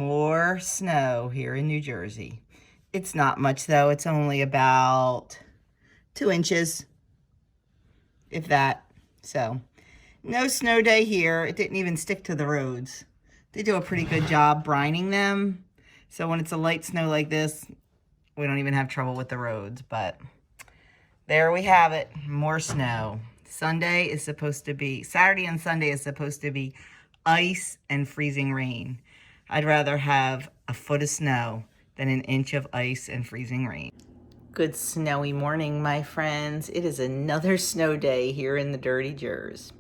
more snow here in New Jersey. It's not much though. It's only about 2 inches, if that. So no snow day here. It didn't even stick to the roads. They do a pretty good job brining them. So when it's a light snow like this, we don't even have trouble with the roads. But there we have it. More snow. Saturday and Sunday is supposed to be ice and freezing rain. I'd rather have a foot of snow than an inch of ice and freezing rain. Good snowy morning, my friends. It is another snow day here in the dirty Jers.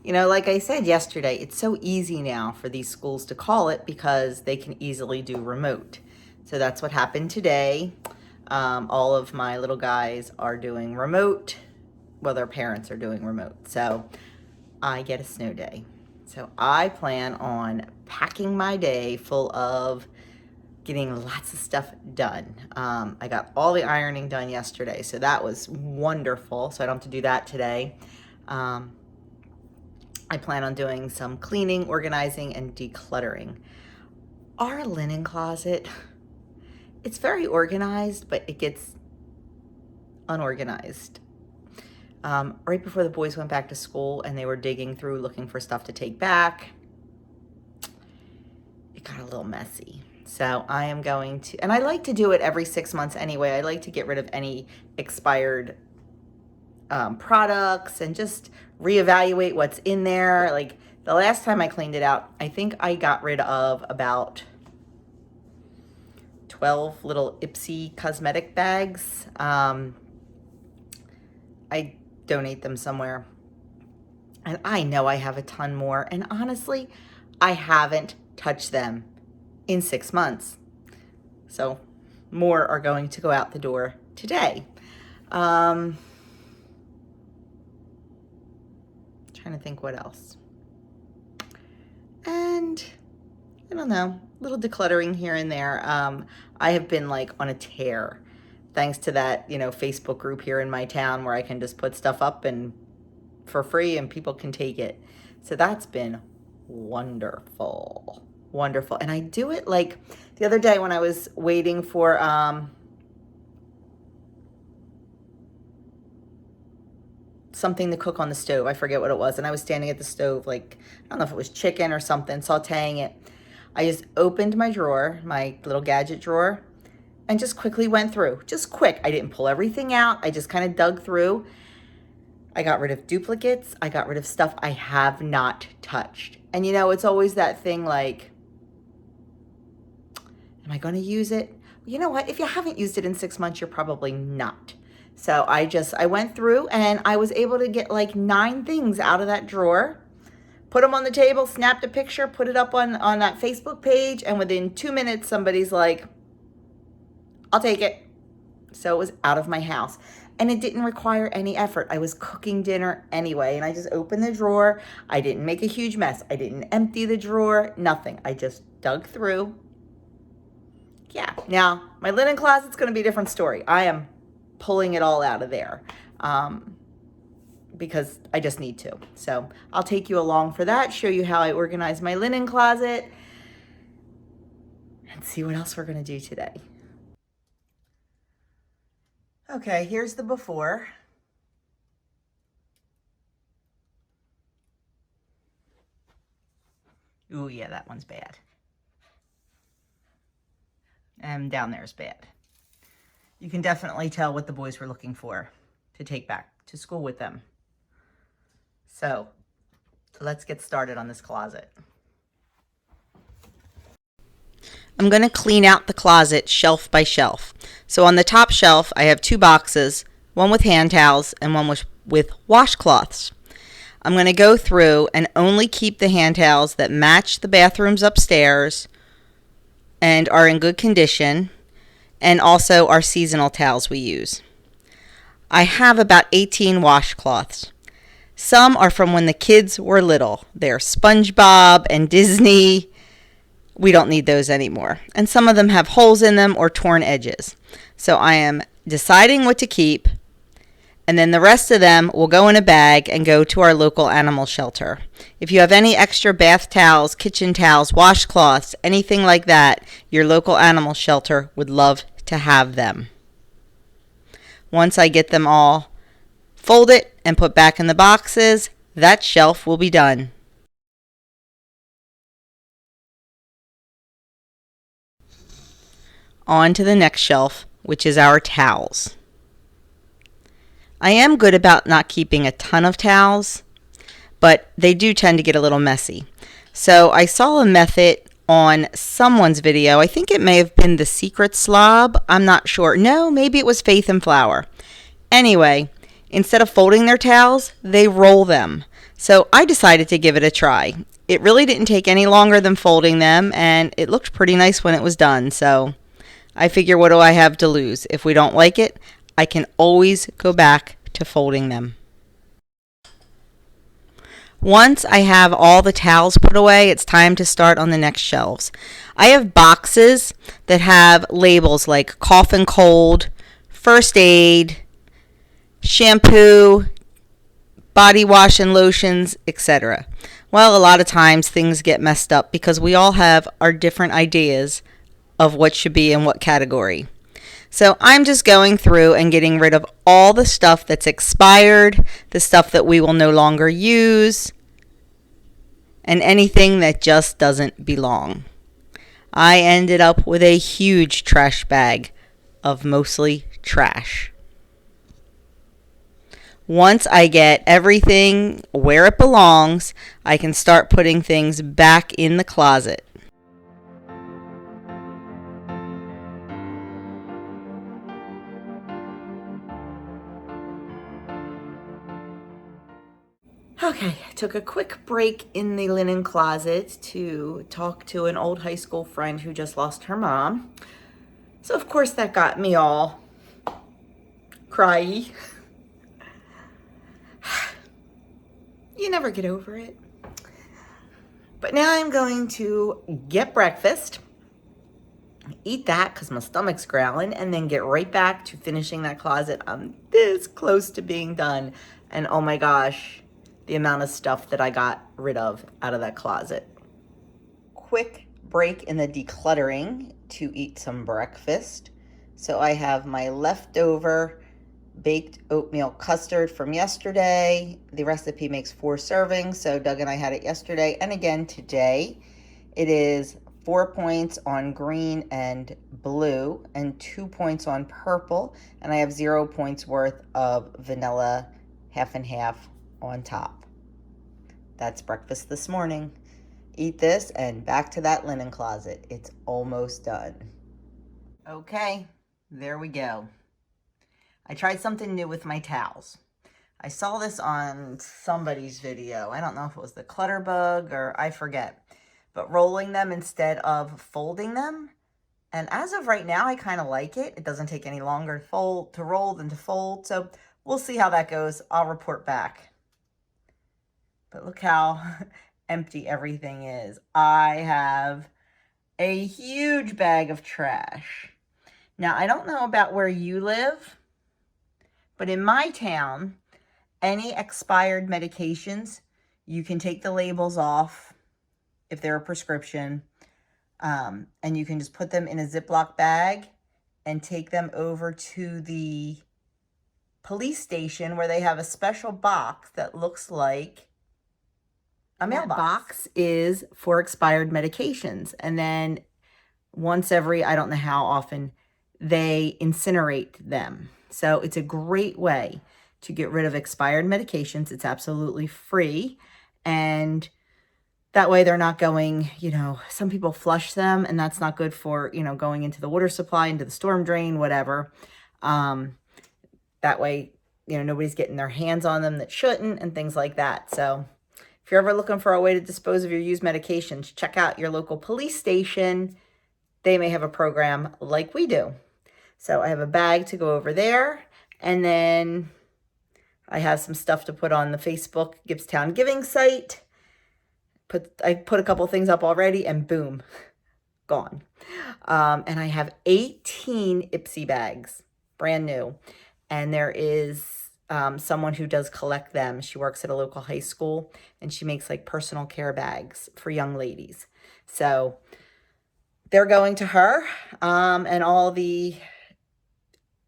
You know, like I said yesterday, it's so easy now for these schools to call it because they can easily do remote. So that's what happened today. All of my little guys are doing remote. Well, their parents are doing remote. So I get a snow day. So I plan on packing my day full of getting lots of stuff done. I got all the ironing done yesterday, so that was wonderful. So I don't have to do that today. I plan on doing some cleaning, organizing, and decluttering. Our linen closet, it's very organized, but it gets unorganized. Right before the boys went back to school and they were digging through looking for stuff to take back, it got a little messy. So I am going to, and I like to do it every 6 months anyway. I like to get rid of any expired products and just reevaluate what's in there. Like the last time I cleaned it out, I think I got rid of about 12 little Ipsy cosmetic bags. I donate them somewhere. And I know I have a ton more. And honestly, I haven't touched them in 6 months. So more are going to go out the door today. Trying to think what else. And I don't know, a little decluttering here and there. I have been like on a tear thanks to that, Facebook group here in my town where I can just put stuff up and for free and people can take it. So that's been wonderful. Wonderful. And I do it like the other day when I was waiting for something to cook on the stove. I forget what it was. And I was standing at the stove, like, I don't know if it was chicken or something, sauteing it. I just opened my drawer, my little gadget drawer, and just quickly went through. Just quick. I didn't pull everything out. I just kind of dug through. I got rid of duplicates. I got rid of stuff I have not touched. And it's always that thing like, am I going to use it? You know what? If you haven't used it in 6 months, you're probably not. So I went through and I was able to get like 9 things out of that drawer, put them on the table, snapped a picture, put it up on that Facebook page. And within 2 minutes, somebody's like, I'll take it. So it was out of my house. And it didn't require any effort. I was cooking dinner anyway. And I just opened the drawer. I didn't make a huge mess. I didn't empty the drawer. Nothing. I just dug through. Yeah. Now, my linen closet's going to be a different story. I am pulling it all out of there because I just need to. So I'll take you along for that, show you how I organize my linen closet, and see what else we're going to do today. Okay, here's the before. Ooh, yeah, that one's bad. And down there is bad. You can definitely tell what the boys were looking for to take back to school with them. So let's get started on this closet. I'm going to clean out the closet shelf by shelf. So on the top shelf, I have 2 boxes, one with hand towels and one with washcloths. I'm going to go through and only keep the hand towels that match the bathrooms upstairs and are in good condition, and also our seasonal towels we use. I have about 18 washcloths. Some are from when the kids were little. They're SpongeBob and Disney. We don't need those anymore. And some of them have holes in them or torn edges. So I am deciding what to keep And then the rest of them will go in a bag and go to our local animal shelter. If you have any extra bath towels, kitchen towels, washcloths, anything like that, your local animal shelter would love to have them. Once I get them all folded and put back in the boxes, that shelf will be done. On to the next shelf, which is our towels. I am good about not keeping a ton of towels, but they do tend to get a little messy. So I saw a method on someone's video. I think it may have been The Secret Slob. I'm not sure. No, maybe it was Faith and Flour. Anyway, instead of folding their towels, they roll them. So I decided to give it a try. It really didn't take any longer than folding them, and it looked pretty nice when it was done. So I figure, what do I have to lose? If we don't like it, I can always go back to folding them. Once I have all the towels put away, it's time to start on the next shelves. I have boxes that have labels like cough and cold, first aid, shampoo, body wash and lotions, etc. Well, a lot of times things get messed up because we all have our different ideas of what should be in what category. So I'm just going through and getting rid of all the stuff that's expired, the stuff that we will no longer use, and anything that just doesn't belong. I ended up with a huge trash bag of mostly trash. Once I get everything where it belongs, I can start putting things back in the closet. Okay, I took a quick break in the linen closet to talk to an old high school friend who just lost her mom. So of course that got me all cryy. You never get over it. But now I'm going to get breakfast, eat that because my stomach's growling, and then get right back to finishing that closet. I'm this close to being done. And oh my gosh, the amount of stuff that I got rid of out of that closet. Quick break in the decluttering to eat some breakfast. So I have my leftover baked oatmeal custard from yesterday. The recipe makes 4 servings, so Doug and I had it yesterday and again today. It is 4 points on green and blue and 2 points on purple, and I have 0 points worth of vanilla half and half on top. That's breakfast this morning. Eat this and back to that linen closet. It's almost done. Okay, there we go. I tried something new with my towels. I saw this on somebody's video. I don't know if it was the Clutter Bug or I forget. But rolling them instead of folding them. And as of right now, I kind of like it. It doesn't take any longer to roll than to fold. So we'll see how that goes. I'll report back. But look how empty everything is. I have a huge bag of trash. Now, I don't know about where you live, but in my town, any expired medications, you can take the labels off if they're a prescription, and you can just put them in a Ziploc bag and take them over to the police station where they have a special box that looks like a mailbox. That box is for expired medications. And then once every, I don't know how often, they incinerate them. So it's a great way to get rid of expired medications. It's absolutely free. And that way they're not going, some people flush them and that's not good for, going into the water supply, into the storm drain, whatever. That way, nobody's getting their hands on them that shouldn't and things like that. So if you're ever looking for a way to dispose of your used medications, check out your local police station. They may have a program like we do. So I have a bag to go over there. And then I have some stuff to put on the Facebook Gibbstown giving site. I put a couple things up already and boom, gone. And I have 18 Ipsy bags, brand new. And there is someone who does collect them. She works at a local high school, and she makes like personal care bags for young ladies. So they're going to her, and all the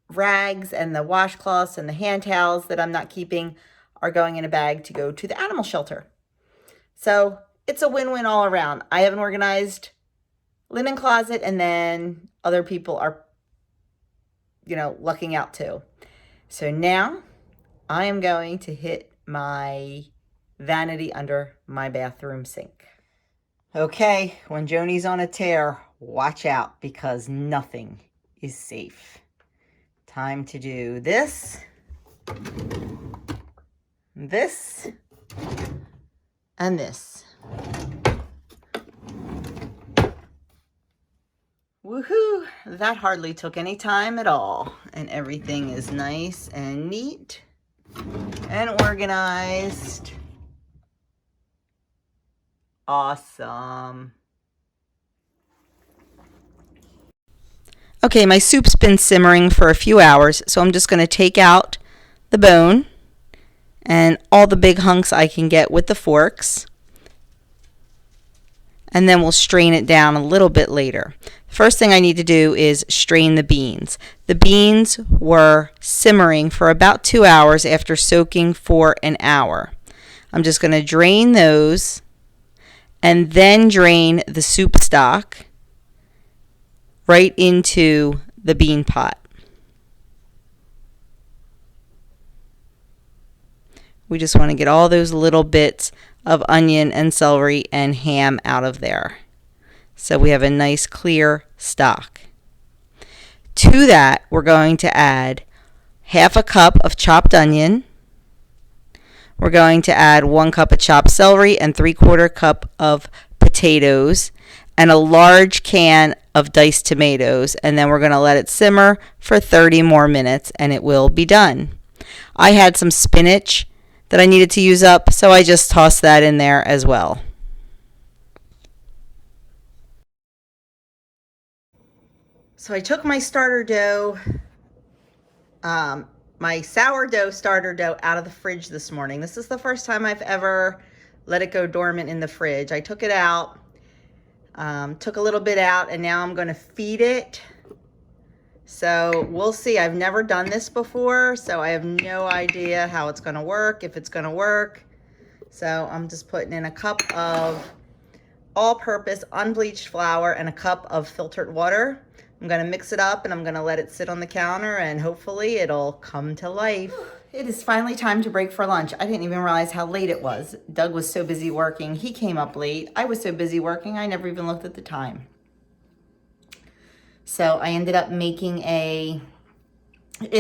rags and the washcloths and the hand towels that I'm not keeping are going in a bag to go to the animal shelter. So it's a win-win all around. I have an organized linen closet, and then other people are, lucking out too. So now I am going to hit my vanity under my bathroom sink. Okay, when Joni's on a tear, watch out because nothing is safe. Time to do this, this, and this. Woohoo! That hardly took any time at all. And everything is nice and neat and organized. Awesome. Okay, my soup's been simmering for a few hours, so I'm just going to take out the bone and all the big hunks I can get with the forks. And then we'll strain it down a little bit later. First thing I need to do is strain the beans. The beans were simmering for about 2 hours after soaking for an hour. I'm just going to drain those and then drain the soup stock right into the bean pot. We just want to get all those little bits of onion and celery and ham out of there. So we have a nice clear stock. To that, we're going to add half a cup of chopped onion. We're going to add 1 cup of chopped celery and 3/4 cup of potatoes and a large can of diced tomatoes. And then we're going to let it simmer for 30 more minutes and it will be done. I had some spinach that I needed to use up, so I just tossed that in there as well. So I took my starter dough, my sourdough starter dough out of the fridge this morning. This is the first time I've ever let it go dormant in the fridge. I took it out, took a little bit out, and now I'm going to feed it. So we'll see. I've never done this before, so I have no idea how it's going to work, if it's going to work. So I'm just putting in a cup of all-purpose unbleached flour and a cup of filtered water. I'm going to mix it up and I'm going to let it sit on the counter and hopefully it'll come to life. It is finally time to break for lunch. I didn't even realize how late it was. Doug was so busy working. He came up late. I was so busy working, I never even looked at the time. So I ended up making in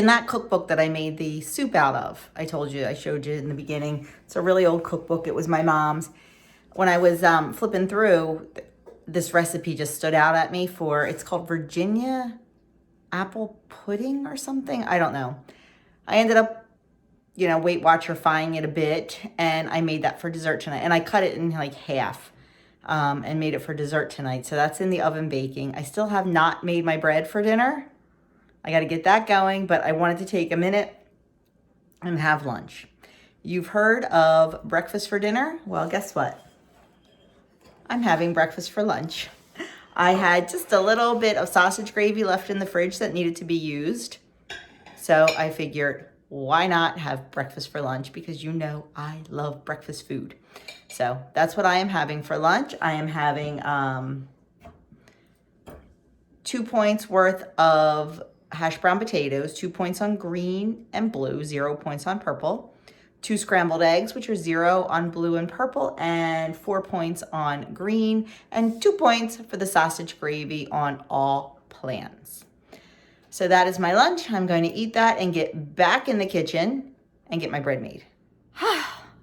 that cookbook that I made the soup out of. I showed you in the beginning. It's a really old cookbook. It was my mom's. When I was flipping through, this recipe just stood out at me it's called Virginia apple pudding or something. I don't know. I ended up, Weight Watcherifying it a bit, and I made that for dessert tonight. And I cut it in like half and made it for dessert tonight. So that's in the oven baking. I still have not made my bread for dinner. I got to get that going, but I wanted to take a minute and have lunch. You've heard of breakfast for dinner? Well, guess what? I'm having breakfast for lunch. I had just a little bit of sausage gravy left in the fridge that needed to be used. So I figured, why not have breakfast for lunch? Because I love breakfast food. So that's what I am having for lunch. I am having 2 points worth of hash brown potatoes, 2 points on green and blue, 0 points on purple. 2 scrambled eggs, which are 0 on blue and purple, and 4 points on green, and 2 points for the sausage gravy on all plans. So that is my lunch. I'm going to eat that and get back in the kitchen and get my bread made.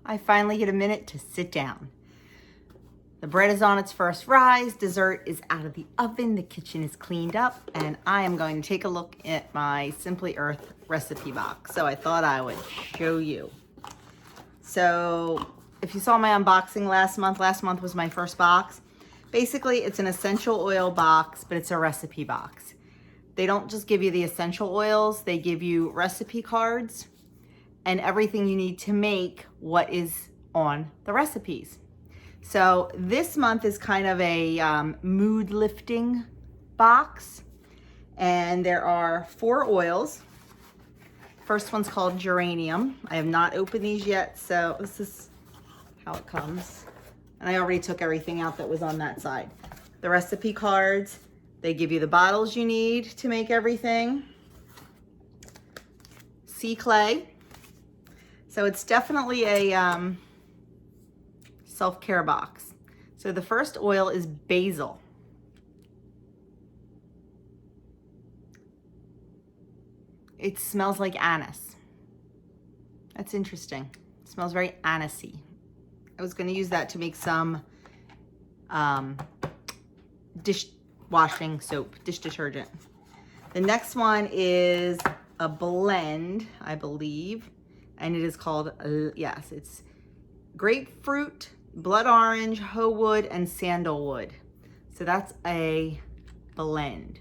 I finally get a minute to sit down. The bread is on its first rise. Dessert is out of the oven. The kitchen is cleaned up, and I am going to take a look at my Simply Earth recipe box. So I thought I would show you. So if you saw my unboxing last month was my first box. Basically, it's an essential oil box, but it's a recipe box. They don't just give you the essential oils, they give you recipe cards. and everything you need to make what is on the recipes. So this month is kind of a mood lifting box, and there are 4 oils. First one's called geranium. I have not opened these yet, so this is how it comes. And I already took everything out that was on that side. The recipe cards, they give you the bottles you need to make everything. Sea clay. So it's definitely a self-care box. So the first oil is basil. It smells like anise. That's interesting. It smells very anisey. I was going to use that to make some dishwashing soap, dish detergent. The next one is a blend, I believe, and it is called, yes, it's grapefruit, blood orange, hoe wood, and sandalwood. So that's a blend.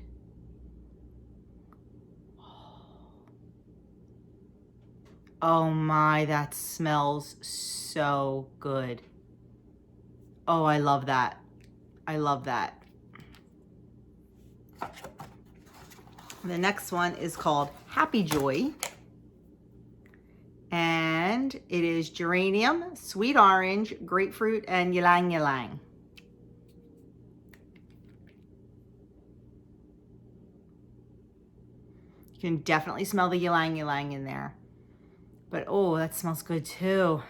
Oh my, that smells so good. Oh, I love that. I love that. The next one is called Happy Joy. And it is geranium, sweet orange, grapefruit, and ylang ylang. You can definitely smell the ylang ylang in there. But oh, that smells good too.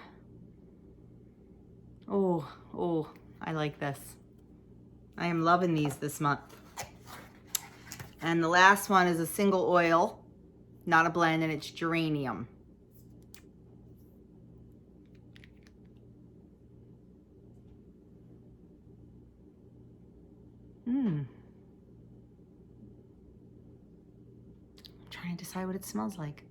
Oh, I like this. I am loving these this month. And the last one is a single oil, not a blend, and it's geranium. I'm trying to decide what it smells like.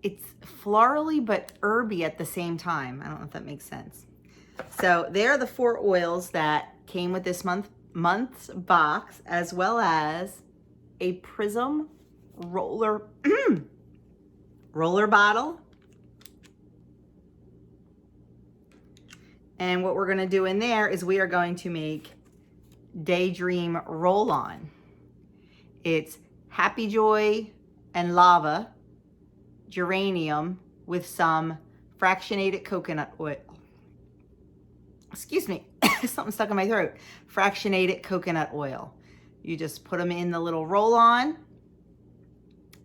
It's florally but herby at the same time. I don't know if that makes sense. So there are the 4 oils that came with this month's box, as well as a Prism roller roller bottle. And what we're going to do in there is we are going to make Daydream Roll-On. It's Happy Joy and lava, geranium with some fractionated coconut oil. Excuse me, something stuck in my throat. Fractionated coconut oil. You just put them in the little roll-on,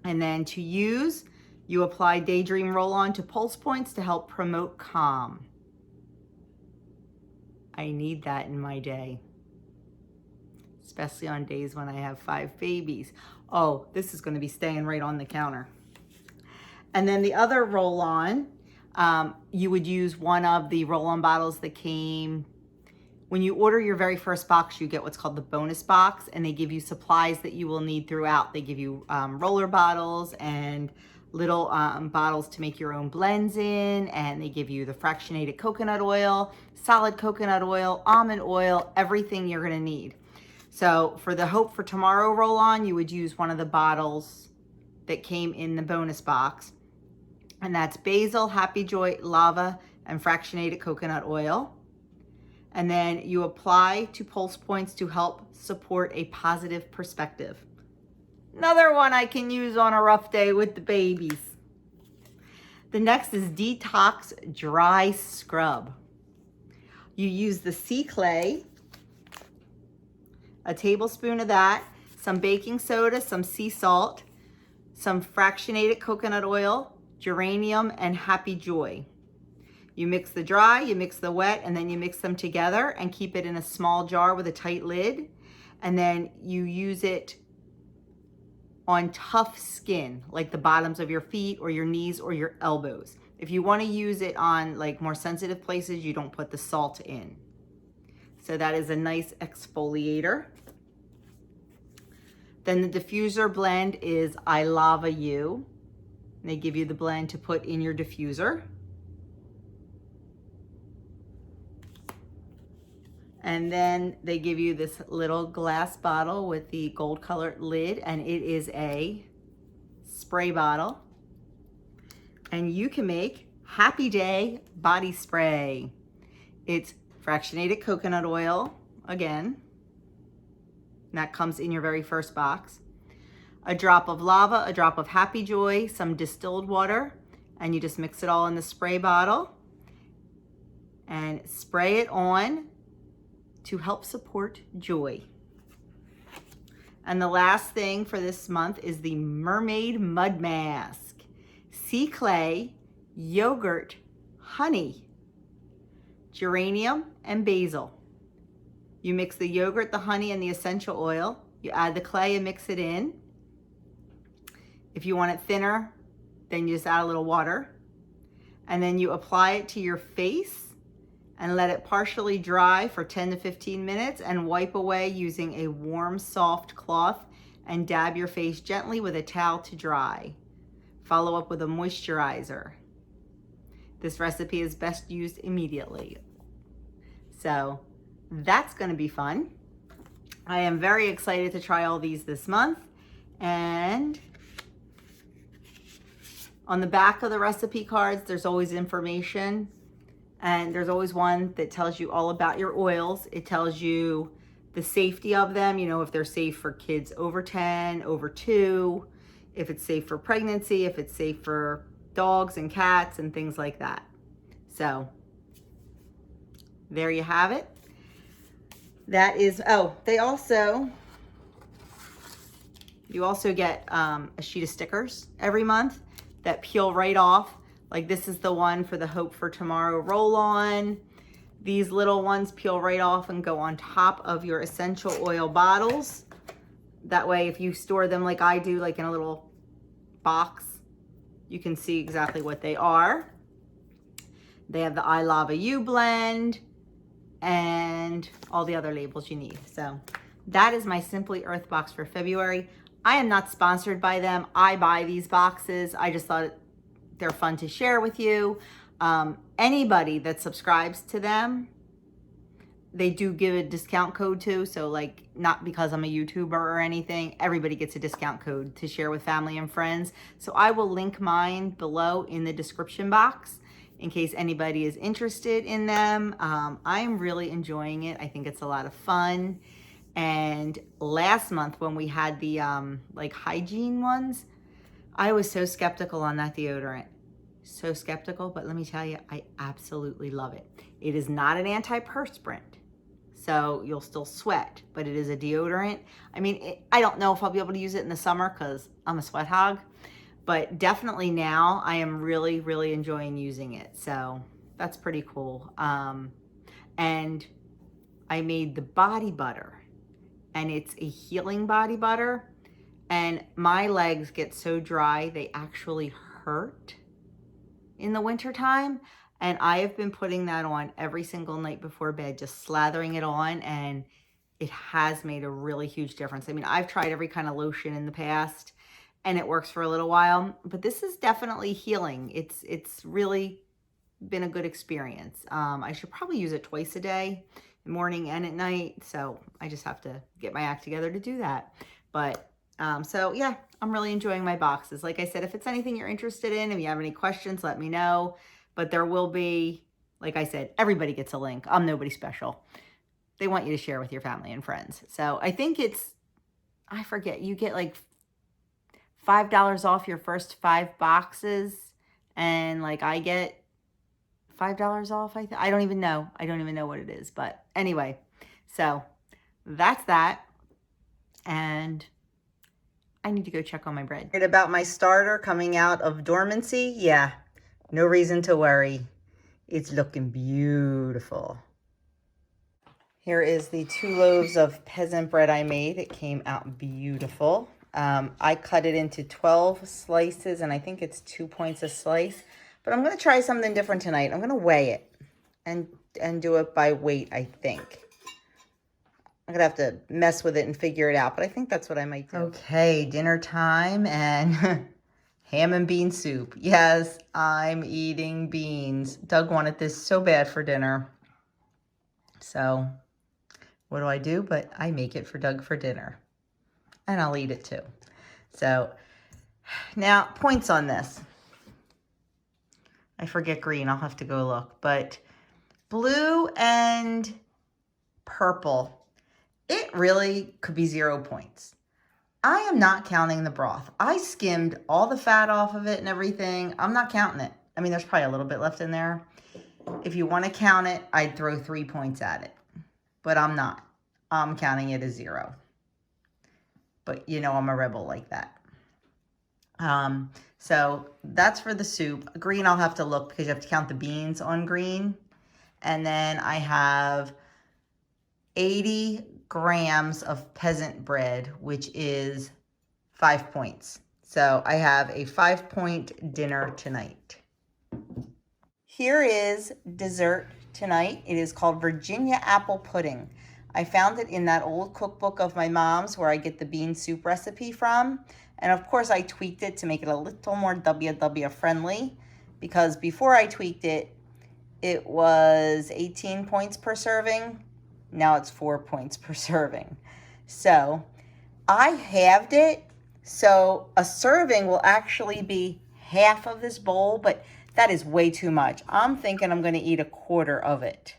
and then to use, you apply Daydream Roll-On to pulse points to help promote calm. I need that in my day, especially on days when I have 5 babies. Oh, this is going to be staying right on the counter. And then the other roll-on, you would use one of the roll-on bottles that came, when you order your very first box, you get what's called the bonus box, and they give you supplies that you will need throughout. They give you roller bottles and little bottles to make your own blends in, and they give you the fractionated coconut oil, solid coconut oil, almond oil, everything you're gonna need. So for the Hope for Tomorrow roll-on, you would use one of the bottles that came in the bonus box. And that's basil, Happy Joy, lava, and fractionated coconut oil. And then you apply to pulse points to help support a positive perspective. Another one I can use on a rough day with the babies. The next is Detox Dry Scrub. You use the sea clay, a tablespoon of that, some baking soda, some sea salt, some fractionated coconut oil, geranium, and Happy Joy. You mix the dry, you mix the wet, and then you mix them together and keep it in a small jar with a tight lid. And then you use it on tough skin, like the bottoms of your feet or your knees or your elbows. If you want to use it on like more sensitive places, you don't put the salt in. So that is a nice exfoliator. Then the diffuser blend is I Lava You. They give you the blend to put in your diffuser. And then they give you this little glass bottle with the gold colored lid, and it is a spray bottle. and you can make Happy Day body spray. It's fractionated coconut oil, again, that comes in your very first box. A drop of lava, a drop of Happy Joy, some distilled water, and you just mix it all in the spray bottle and spray it on to help support joy. And the last thing for this month is the Mermaid Mud Mask. Sea clay, yogurt, honey, geranium, and basil. You mix the yogurt, the honey, and the essential oil. You add the clay and mix it in. If you want it thinner, then you just add a little water. And then you apply it to your face and let it partially dry for 10 to 15 minutes and wipe away using a warm, soft cloth and dab your face gently with a towel to dry. Follow up with a moisturizer. This recipe is best used immediately. So that's going to be fun. I am very excited to try all these this month. And on the back of the recipe cards, there's always information. And there's always one that tells you all about your oils. It tells you the safety of them, you know, if they're safe for kids over 10, over 2, if it's safe for pregnancy, if it's safe for dogs and cats and things like that. So there you have it. That is, oh, you also get a sheet of stickers every month that peel right off. Like this is the one for the Hope for Tomorrow roll-on. These little ones peel right off and go on top of your essential oil bottles. That way, if you store them like I do, like in a little box, you can see exactly what they are. They have the I Lava You blend and all the other labels you need. So that is my Simply Earth box for February. I am not sponsored by them. I buy these boxes. I just thought they're fun to share with you. Anybody that subscribes to them, they do give a discount code to. So like, not because I'm a YouTuber or anything, everybody gets a discount code to share with family and friends. So I will link mine below in the description box in case anybody is interested in them. I'm really enjoying it. I think it's a lot of fun. And last month when we had the like hygiene ones, I was so skeptical on that deodorant. So skeptical, but let me tell you, I absolutely love it. It is not an antiperspirant, so you'll still sweat, but it is a deodorant. I mean, I don't know if I'll be able to use it in the summer because I'm a sweat hog, but definitely now I am really, really enjoying using it. So that's pretty cool. And I made the body butter, and it's a healing body butter. And my legs get so dry, they actually hurt in the wintertime. And I have been putting that on every single night before bed, just slathering it on, and it has made a really huge difference. I mean, I've tried every kind of lotion in the past, and it works for a little while, but this is definitely healing. It's really been a good experience. I should probably use it twice a day, morning and at night. So I just have to get my act together to do that. But so yeah, I'm really enjoying my boxes. Like I said, if it's anything you're interested in, if you have any questions, let me know. But there will be, like I said, everybody gets a link. I'm nobody special. They want you to share with your family and friends. So I think I forget, you get like $5 off your first 5 boxes. And like I get $5 off, I don't even know. I don't even know what it is. But anyway, so that's that. And I need to go check on my bread. About my starter coming out of dormancy? Yeah, no reason to worry. It's looking beautiful. Here is the 2 loaves of peasant bread I made. It came out beautiful. I cut it into 12 slices, and I think it's 2 points a slice. But I'm going to try something different tonight. I'm going to weigh it and do it by weight, I think. I'm gonna have to mess with it and figure it out, but I think that's what I might do. Okay, dinner time and ham and bean soup. Yes, I'm eating beans. Doug wanted this so bad for dinner. So what do I do? But I make it for Doug for dinner. And I'll eat it too. So now, points on this. I forget green. I'll have to go look. But blue and purple, it really could be 0 points. I am not counting the broth. I skimmed all the fat off of it and everything. I'm not counting it. I mean, there's probably a little bit left in there. If you want to count it, I'd throw 3 points at it. But I'm not. I'm counting it as 0. But you know I'm a rebel like that. So that's for the soup. Green, I'll have to look because you have to count the beans on green. And then I have 80 grams of peasant bread, which is 5 points. So I have a 5-point dinner tonight. Here is dessert tonight. It is called Virginia apple pudding. I found it in that old cookbook of my mom's where I get the bean soup recipe from. And of course I tweaked it to make it a little more WW friendly, because before I tweaked it, it was 18 points per serving. Now it's 4 points per serving. So I halved it. So a serving will actually be half of this bowl, but that is way too much. I'm thinking I'm going to eat a quarter of it.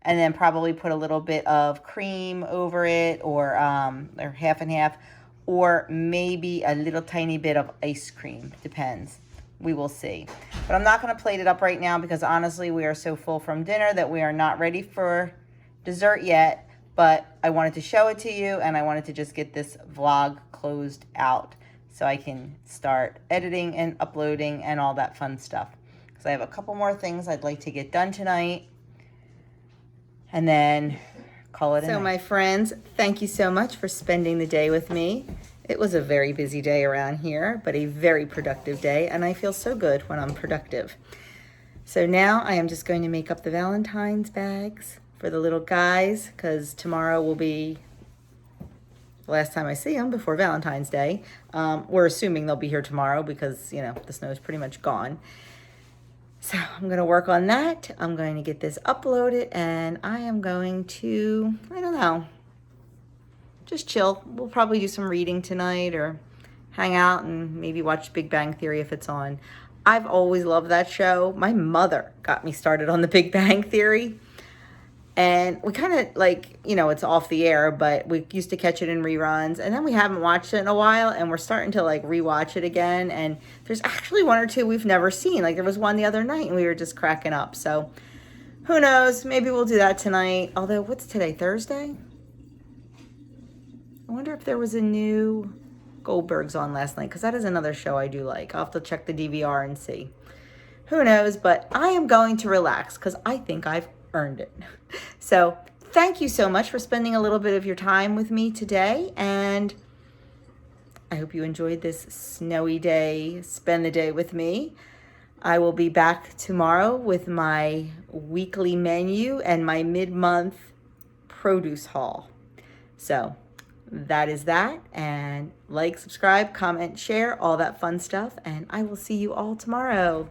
And then probably put a little bit of cream over it, or half and half, or maybe a little tiny bit of ice cream. Depends. We will see. But I'm not going to plate it up right now because honestly, we are so full from dinner that we are not ready for dessert yet. But I wanted to show it to you, and I wanted to just get this vlog closed out so I can start editing and uploading and all that fun stuff. Because I have a couple more things I'd like to get done tonight. And then call it a night. So my friends, thank you so much for spending the day with me. It was a very busy day around here, but a very productive day, and I feel so good when I'm productive. So now I am just going to make up the Valentine's bags for the little guys, because tomorrow will be the last time I see them before Valentine's Day. We're assuming they'll be here tomorrow because, you know, the snow is pretty much gone. So I'm going to work on that. I'm going to get this uploaded, and I am going to, I don't know, just chill. We'll probably do some reading tonight or hang out and maybe watch Big Bang Theory if it's on. I've always loved that show. My mother got me started on the Big Bang Theory. And we kind of like, you know, it's off the air, but we used to catch it in reruns. And then we haven't watched it in a while, and we're starting to like rewatch it again. And there's actually 1 or 2 we've never seen. Like there was one the other night and we were just cracking up. So who knows? Maybe we'll do that tonight. Although, what's today? Thursday? I wonder if there was a new Goldberg's on last night, because that is another show I do like. I'll have to check the DVR and see. Who knows? But I am going to relax because I think I've earned it. So thank you so much for spending a little bit of your time with me today, and I hope you enjoyed this snowy day. Spend the day with me. I will be back tomorrow with my weekly menu and my mid-month produce haul. So that is that, and like, subscribe, comment, share, all that fun stuff, and I will see you all tomorrow.